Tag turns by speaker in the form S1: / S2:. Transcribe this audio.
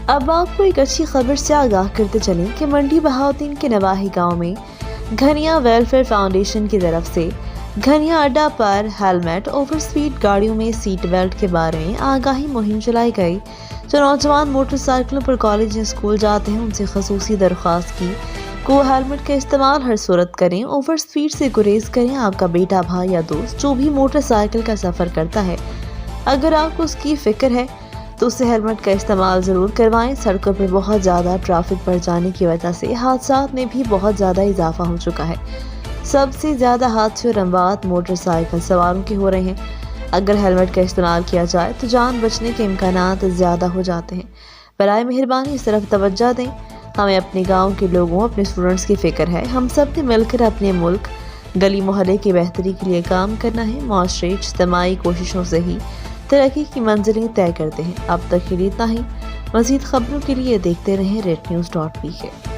S1: اب آپ کو ایک اچھی خبر سے آگاہ کرتے چلیں کہ منڈی بہاؤدین کے نواحی گاؤں میں گھنیا ویلفیئر فاؤنڈیشن کی طرف سے گھنیا اڈا پر ہیلمٹ اوور سپیڈ گاڑیوں میں سیٹ بیلٹ کے بارے میں آگاہی مہم چلائی گئی۔ جو نوجوان موٹر سائیکلوں پر کالج یا اسکول جاتے ہیں ان سے خصوصی درخواست کی کہ وہ ہیلمٹ کا استعمال ہر صورت کریں، اوور سپیڈ سے گریز کریں۔ آپ کا بیٹا، بھائی یا دوست جو بھی موٹر سائیکل کا سفر کرتا ہے، اگر آپ کو اس کی فکر ہے تو اسے ہیلمٹ کا استعمال ضرور کروائیں۔ سڑکوں پر بہت زیادہ ٹریفک بڑھ جانے کی وجہ سے حادثات میں بھی بہت زیادہ اضافہ ہو چکا ہے۔ سب سے زیادہ حادثے اور اموات موٹر سائیکل سواروں کے ہو رہے ہیں۔ اگر ہیلمٹ کا استعمال کیا جائے تو جان بچنے کے امکانات زیادہ ہو جاتے ہیں۔ برائے مہربانی اس طرف توجہ دیں۔ ہمیں اپنے گاؤں کے لوگوں، اپنے اسٹوڈنٹس کی فکر ہے۔ ہم سب نے مل کر اپنے ملک، گلی محلے کی بہتری کے لیے کام کرنا ہے۔ معاشرے اجتماعی کوششوں سے ہی ترقی کی منزلیں طے کرتے ہیں۔ اب تک کے لیے اتنا ہی۔ مزید خبروں کے لیے دیکھتے رہیں ریڈ نیوز.pk